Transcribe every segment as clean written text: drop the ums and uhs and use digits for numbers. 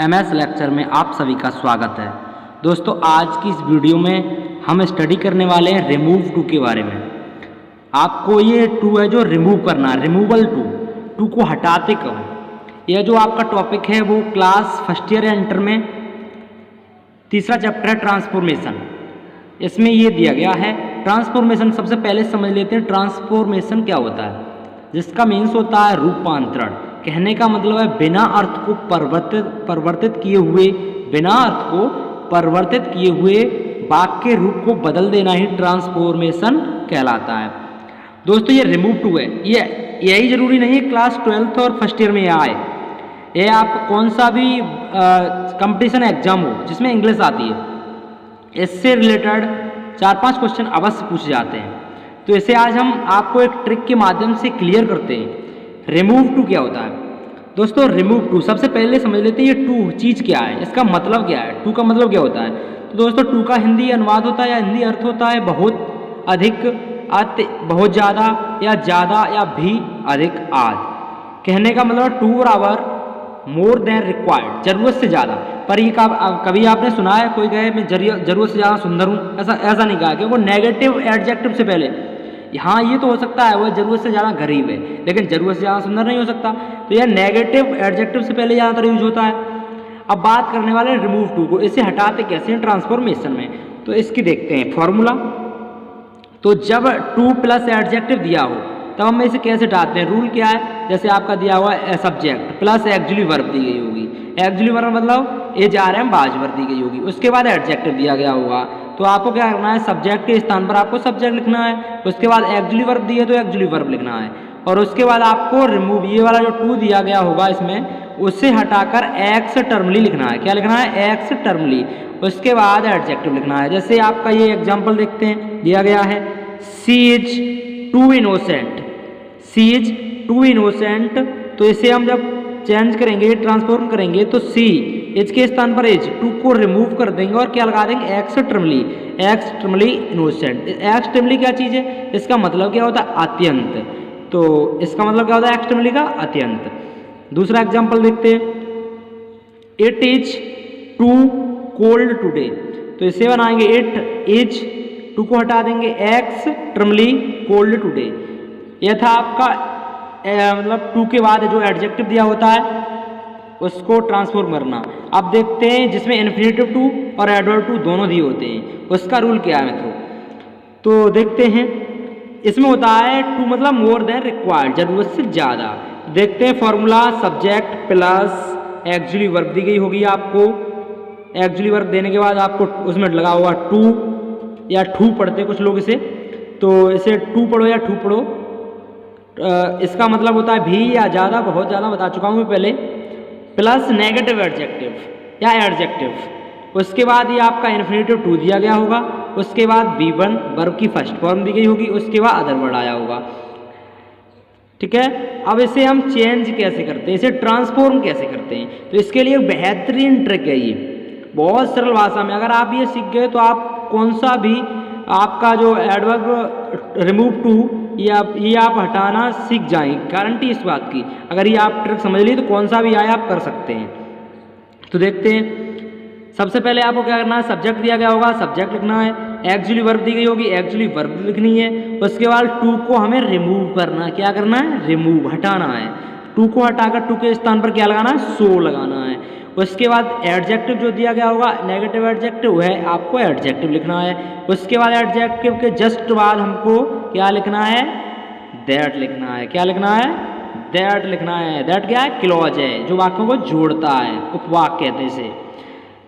MS lecture में आप सभी का स्वागत है। दोस्तों, आज की इस वीडियो में हम स्टडी करने वाले हैं रिमूव टू के बारे में। आपको ये टू है जो रिमूव करना है, रिमूवल टू को हटाते कब। यह जो आपका टॉपिक है वो क्लास फर्स्ट ईयर या इंटर में तीसरा चैप्टर है ट्रांसफॉर्मेशन। इसमें ये दिया गया है ट्रांसफॉर्मेशन। सबसे पहले समझ लेते हैं ट्रांसफॉर्मेशन क्या होता है, जिसका मीन्स होता है रूपांतरण। कहने का मतलब है बिना अर्थ को परिवर्तित किए हुए वाक्य के रूप को बदल देना ही ट्रांसफॉर्मेशन कहलाता है। दोस्तों, ये रिमूव टू है, ये यही जरूरी नहीं है क्लास 12th और फर्स्ट ईयर में आए। ये आप कौन सा भी कंपटीशन एग्जाम हो जिसमें इंग्लिश आती है, इससे रिलेटेड 4-5 क्वेश्चन अवश्य पूछे जाते हैं। तो इसे आज हम आपको एक ट्रिक के माध्यम से क्लियर करते हैं। रिमूव टू क्या होता है दोस्तों? रिमूव टू सबसे पहले समझ लेते हैं ये टू चीज़ क्या है, इसका मतलब क्या है, टू का मतलब क्या होता है। तो दोस्तों, टू का हिंदी अनुवाद होता है या हिंदी अर्थ होता है बहुत अधिक, अति, बहुत ज़्यादा या भी अधिक आज। कहने का मतलब टू बराबर मोर देन रिक्वायर्ड, जरूरत से ज़्यादा। पर ये कभी आपने सुना है कोई कहे मैं जरूरत से ज़्यादा सुंदर हूँ? ऐसा नहीं कहा, क्योंकि नेगेटिव एडजेक्टिव से पहले हाँ ये तो हो सकता है वह जरूरत से ज़्यादा गरीब है, लेकिन जरूरत से ज़्यादा सुंदर नहीं हो सकता। तो यह नेगेटिव एडजेक्टिव से पहले ज़्यादातर यूज होता है। अब बात करने वाले रिमूव टू को, इसे हटाते कैसे हैं ट्रांसफॉर्मेशन में, तो इसकी देखते हैं फॉर्मूला। तो जब टू प्लस एडजेक्टिव दिया हो तब हम इसे कैसे हटाते हैं? रूल क्या है? जैसे आपका दिया हुआ है सब्जेक्ट प्लस एक्चुअली वर्ब दी गई होगी, एक्चुअली वर्ब मतलब ए जा रहे हैं बाज वर्ब दी गई होगी, उसके बाद एडजेक्टिव दिया गया होगा। तो आपको क्या करना है, सब्जेक्ट के स्थान पर आपको सब्जेक्ट लिखना है, उसके बाद एक्चुअली वर्ब दी है तो एक्चुअली वर्ब लिखना है, और उसके बाद आपको रिमूव ये वाला जो टू दिया गया होगा इसमें उससे हटाकर एक्स टर्मली लिखना है। क्या लिखना है? एक्स टर्मली। उसके बाद एडजेक्टिव लिखना है। जैसे आपका ये एग्जाम्पल देखते हैं, दिया गया है she is too innocent, she is too innocent. तो इसे हम जब चेंज करेंगे, ट्रांसफॉर्म करेंगे, तो सी एच के स्थान पर एच, टू को रिमूव कर देंगे और क्या लगा देंगे? Extremely innocent. Extremely क्या चीज़ है? इसका मतलब क्या होता है? अत्यंत। तो इसका मतलब क्या होता है एक्स टर्मली का? अत्यंत। दूसरा एग्जांपल देखते हैं, it is too cold today. तो इसे बनाएंगे इट इज, टू को हटा देंगे, एक्स टर्मली कोल्ड टुडे। यह था आपका मतलब टू के बाद जो एडजेक्टिव दिया होता है उसको ट्रांसफॉर्म करना। अब देखते हैं जिसमें इन्फिनेटिव टू और एडवर्ब टू दोनों दिए होते हैं, उसका रूल क्या है मित्रों। तो देखते हैं, इसमें होता है टू मतलब मोर देन रिक्वायर्ड, जरूरत से ज़्यादा। देखते हैं formula, subject plus actually verb दी गई होगी आपको। एक्चुअली वर्ब देने के बाद आपको उसमें लगा हुआ टू या ठू पढ़ते कुछ लोग इसे, तो इसे टू पढ़ो या ठू पढ़ो। इसका मतलब होता है भी या ज़्यादा, बहुत ज़्यादा बता चुका हूँ मैं पहले, प्लस नेगेटिव एडजेक्टिव या एडजेक्टिव। उसके बाद ये आपका इन्फिनेटिव टू दिया गया होगा, उसके बाद V1 वर्ब की फर्स्ट फॉर्म दी गई होगी, उसके बाद अदर वर्ड आया होगा। ठीक है, अब इसे हम चेंज कैसे करते हैं, इसे ट्रांसफॉर्म कैसे करते हैं, तो इसके लिए एक बेहतरीन ट्रिक है ये, बहुत सरल भाषा में। अगर आप ये सीख गए तो आप कौन सा भी आपका जो एडवर्ब रिमूव टू ये आप हटाना सीख जाएंगे, गारंटी इस बात की। अगर ये आप ट्रिक समझ ली तो कौन सा भी आए आप कर सकते हैं। तो देखते हैं, सबसे पहले आपको क्या करना है, सब्जेक्ट दिया गया होगा, सब्जेक्ट लिखना है, एक्चुअली वर्ब दी गई होगी, एक्चुअली वर्ब लिखनी है। उसके बाद टू को हमें रिमूव करना है। क्या करना है? रिमूव, हटाना है। टू को हटाकर टू के स्थान पर क्या लगाना है? सो लगाना है। उसके बाद एडजेक्टिव जो दिया गया होगा, नेगेटिव एडजेक्टिव है, आपको एडजेक्टिव लिखना है। उसके बाद एडजेक्टिव के जस्ट बाद हमको क्या लिखना है? दैट लिखना है। क्या लिखना है? दैट लिखना है। दैट क्या है? क्लॉज है, जो वाक्यों को जोड़ता है, उपवाक्य कहते हैं इसे।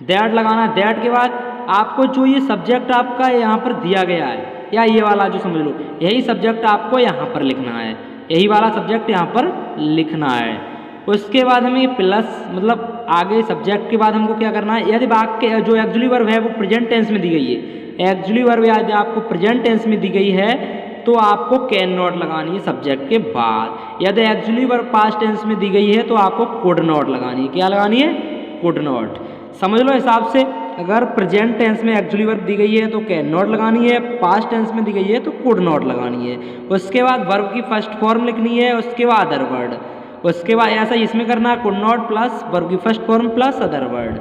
दैट लगाना है। दैट के बाद आपको जो ये सब्जेक्ट आपका यहाँ पर दिया गया है, या ये वाला जो समझ लो, यही सब्जेक्ट आपको यहाँ पर लिखना है, यही वाला सब्जेक्ट यहाँ पर लिखना है। उसके बाद हमें ये प्लस मतलब आगे सब्जेक्ट के बाद हमको क्या करना है, यदि वाक्य जो एक्चुअली वर्ब है वो प्रेजेंट टेंस में दी गई है, एक्चुअली वर्ब यदि आपको प्रेजेंट टेंस में दी गई है तो आपको कैन नॉट लगानी है सब्जेक्ट के बाद। यदि एक्चुअली वर्ब पास्ट टेंस में दी गई है तो आपको कुड नॉट लगानी है। क्या लगानी है? Could not. समझ लो हिसाब से, अगर प्रेजेंट टेंस में एक्चुअली वर्ब दी गई है तो कैन नॉट लगानी है, पास्ट टेंस में दी गई है तो कुड नॉट लगानी है। उसके बाद वर्ब की फर्स्ट फॉर्म लिखनी है, उसके बाद अदर वर्ड, उसके बाद ऐसा इसमें करना है, कुड नॉट प्लस वर्ब की first form plus other word.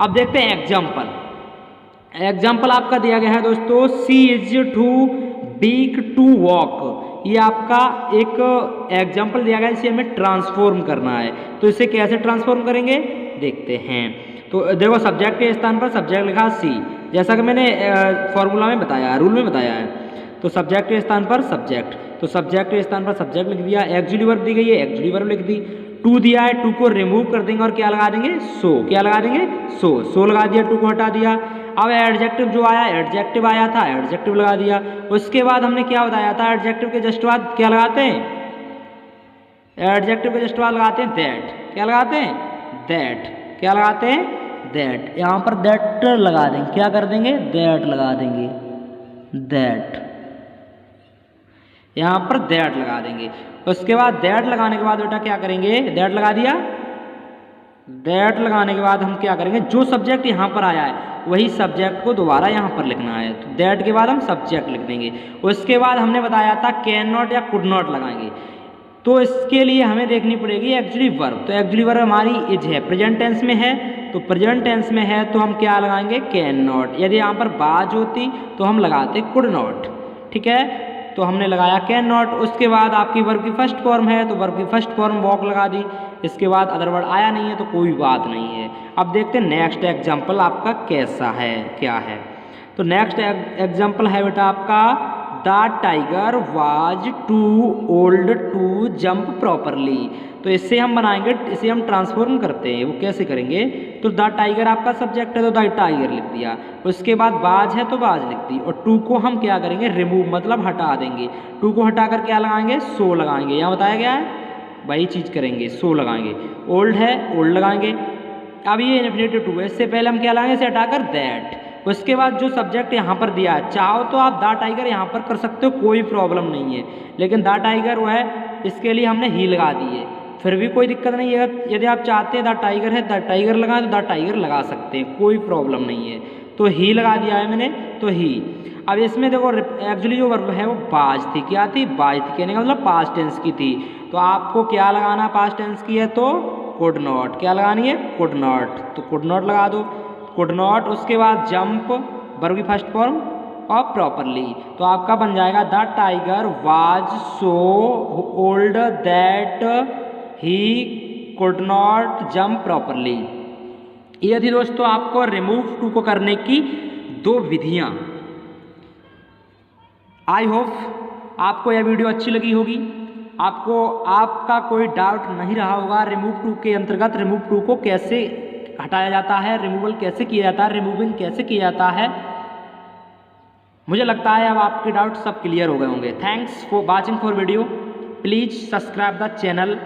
अब देखते हैं एग्जाम्पल। एग्जाम्पल आपका दिया गया है दोस्तों, she is too weak to walk. ये आपका एक एग्जाम्पल दिया गया है, इसे हमें ट्रांसफॉर्म करना है। तो इसे कैसे ट्रांसफॉर्म करेंगे देखते हैं। तो देखो सब्जेक्ट के स्थान पर सब्जेक्ट लिखा सी, जैसा कि मैंने फॉर्मूला में बताया है, रूल में बताया है। तो सब्जेक्ट के स्थान पर सब्जेक्ट, तो सब्जेक्ट के स्थान पर सब्जेक्ट लिख दिया। एक्चुअली वर्ब दी गई है, एक्चुअली वर्ब लिख दी। टू दिया है, टू को रिमूव कर देंगे और क्या लगा देंगे, सो। क्या लगा देंगे, सो लगा दिया, टू को हटा दिया। अब एडजेक्टिव जो आया, एडजेक्टिव आया था, एडजेक्टिव लगा दिया। उसके बाद हमने क्या बताया था, एडजेक्टिव के जस्ट बाद क्या लगाते हैं, एडजेक्टिव के जस्ट बाद लगाते हैं दैट। क्या लगाते हैं, दैट। क्या लगाते हैं, दैट। यहाँ पर दैट लगा देंगे, क्या कर देंगे, दैट लगा देंगे, दैट। यहाँ पर दैट लगा देंगे। उसके बाद दैट लगाने के बाद बेटा क्या करेंगे, दैट लगा दिया। दैट लगाने के बाद हम क्या करेंगे, जो सब्जेक्ट यहाँ पर आया है वही सब्जेक्ट को दोबारा यहाँ पर लिखना है। तो दैट के बाद हम सब्जेक्ट लिख देंगे। उसके बाद हमने बताया था कैन नॉट या कुड नॉट लगाएंगे। तो इसके लिए हमें देखनी पड़ेगी एक्चुअली वर्ब। तो एक्चुअली वर्ब हमारी इज है, प्रेजेंट टेंस में है। तो प्रेजेंट टेंस में है तो हम क्या लगाएंगे, कैन नॉट। यदि यहाँ पर बाज होती तो हम लगाते कुड नॉट। ठीक है, तो हमने लगाया कैन नॉट। उसके बाद आपकी वर्ब की फर्स्ट फॉर्म है तो वर्ब की फर्स्ट फॉर्म वॉक लगा दी। इसके बाद अदर वर्ड आया नहीं है तो कोई बात नहीं है। अब देखते हैं नेक्स्ट एग्जाम्पल आपका कैसा है, क्या है। तो नेक्स्ट एग्जाम्पल है बेटा आपका, the tiger was too old to jump properly. तो इससे हम बनाएंगे, इसे हम ट्रांसफॉर्म करते हैं। वो कैसे करेंगे, तो द टाइगर आपका सब्जेक्ट है तो द टाइगर लिख दिया। उसके बाद बाज है तो बाज लिख दी। और टू को हम क्या करेंगे, रिमूव मतलब हटा देंगे। टू को हटाकर क्या लगाएंगे, सो लगाएंगे। यहाँ बताया गया है वही चीज़ करेंगे, सो लगाएंगे। ओल्ड है, ओल्ड लगाएंगे। अब ये इन्फिनेटिव टू है, इससे पहले हम क्या लगाएंगे, इसे हटाकर दैट। उसके बाद जो सब्जेक्ट यहाँ पर दिया है, चाहो तो आप द टाइगर यहाँ पर कर सकते हो, कोई प्रॉब्लम नहीं है। लेकिन द टाइगर वो है, इसके लिए हमने ही लगा दी है। फिर भी कोई दिक्कत नहीं है, यदि आप चाहते हैं द टाइगर है द टाइगर लगाएं तो द टाइगर लगा सकते हैं, कोई प्रॉब्लम नहीं है। तो ही लगा दिया है मैंने, तो ही। अब इसमें देखो एक्चुअली जो वर्ब है वो बाज थी। क्या थी, बाज थी। कहने का मतलब पास्ट टेंस की थी। तो आपको क्या लगाना, पास्ट टेंस की है तो कुड नॉट। क्या लगानी है, कुड नॉट। तो कुड नॉट लगा दो, कुड नॉट। उसके बाद जंप वर्ब की फर्स्ट फॉर्म और प्रॉपरली। तो आपका बन जाएगा the tiger was so old that he could not jump properly. ये थी दोस्तों आपको रिमूव टू को करने की दो विधियां। आई होप आपको यह वीडियो अच्छी लगी होगी। आपको आपका कोई डाउट नहीं रहा होगा रिमूव टू के अंतर्गत रिमूव टू को कैसे हटाया जाता है, रिमूवल कैसे किया जाता है, रिमूविंग कैसे किया जाता है। मुझे लगता है अब आपके डाउट सब क्लियर हो गए होंगे। Thanks for watching for video. Please subscribe the channel.